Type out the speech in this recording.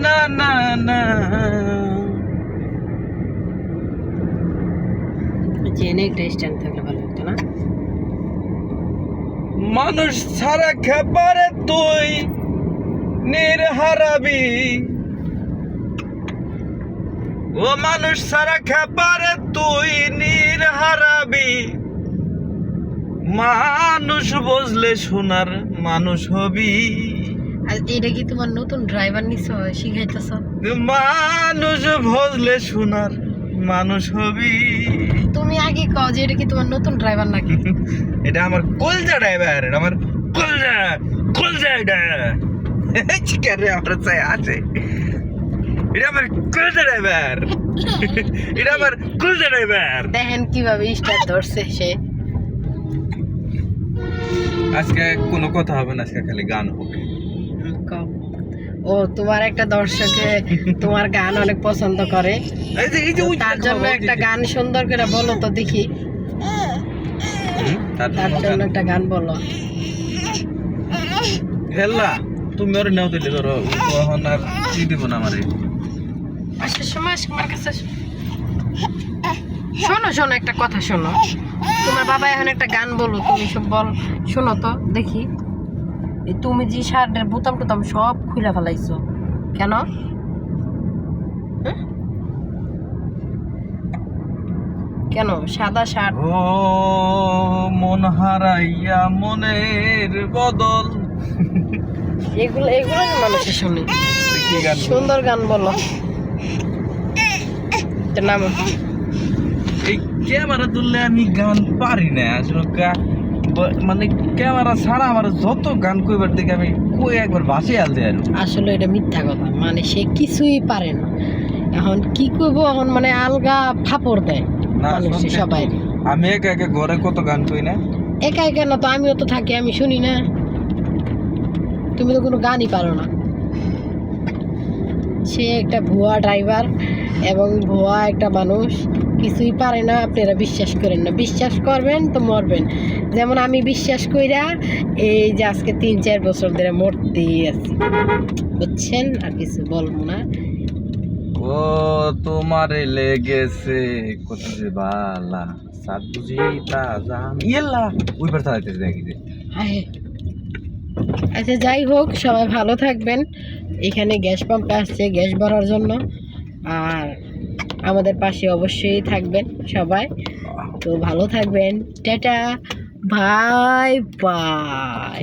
না না না জেনে একটা স্ট্যান্ড থাকলে ভালো হতো না? মানুষ ছাড়া খেপারে তুই নির্হারাবি, ও মানুষ ছাড়া খেপারে তুই নির্হারাবি, মানুষ বুঝলে সোনার মানুষ হবি, আর এটা কি তোমার নতুন ড্রাইভার নিছো শিখাইতেছ? মানুষ বুঝলে সোনার মানুষ হবি। তুমি আগে কও যে এটা কি তোমার নতুন ড্রাইভার নাকি? এটা আমার কলজা ড্রাইভার, এটা আমার কলজা কলজা, এটা চিকারে আমার চাই আছে, এটা আমার কলজা ড্রাইভার, এটা আমার কলজা ড্রাইভার। দেখেন কিভাবে স্টার্ট ধরছে সে। আজকে কোনো কথা হবে না, আজকে খালি গান হবে। কও। ও তোমার একটা দর্শকে তোমার গান অনেক পছন্দ করে, তার জন্য একটা গান সুন্দর করে বলো তো দেখি। তার জন্য একটা গান বলো। হেল্লা তুমি ওর নাও দিলে ধরো, তখন আর কি দিব না আমারে। আসার সময় আমার কাছে শোনো শোনো একটা কথা শোনো, তোমার বাবা এখন একটা গান বলো, তুমি সব বল শোনো তো দেখি। এই তুমি যে শার্টের বোতাম টোতাম সব খুলে ফেলাইছো কেন? হ্যাঁ? কেন সাদা শার্ট? ও মন হারাইয়া মনের বদল, এগুলো এগুলো মানুষে শুনে। কি গান? সুন্দর গান বলো। নাম এই ক্যামেরা তুললে আমি গান পারি না আসলে, মানে ক্যামেরা ছাড়া আমার যত গান কইবার দিকে আমি কই একবার ভাসে আলতে আর। আসলে এটা মিথ্যা কথা, মানে সে কিছুই পারে না। এখন কি করবো, এখন মানে আলগা ফাপড় দেয় মানুষে সবাই। আমি একা একা ঘরে কত গান কই না। একা একা না তো, আমিও তো থাকি, আমি শুনি না। তুমি তো কোনো গানই পারো না। সে একটা ভুয়া ড্রাইভার এবং ভুয়া একটা মানুষ, কিছুই পারে না। আপনারা বিশ্বাস করেন না, বিশ্বাস করবেন তো মরবেন। যেমন আমি বিশ্বাস কইরা এই যে আজকে 3-4 বছর ধরে মরতেই আছি, বুঝছেন? আর কিছু বলবো না। ও তোমারে লেগেছে কত যে বালা, সাত বুঝি তা জান ইয়েলা ওই পার চালাইতেছে দেখি যে। হায়। আচ্ছা যাই হোক, সবাই ভালো থাকবেন। এখানে গ্যাস পাম্প আসছে গ্যাস ভরার জন্য, আর আমাদের পাশে অবশ্যই থাকবেন সবাই। তো ভালো থাকবেন, টাটা, বাই বাই।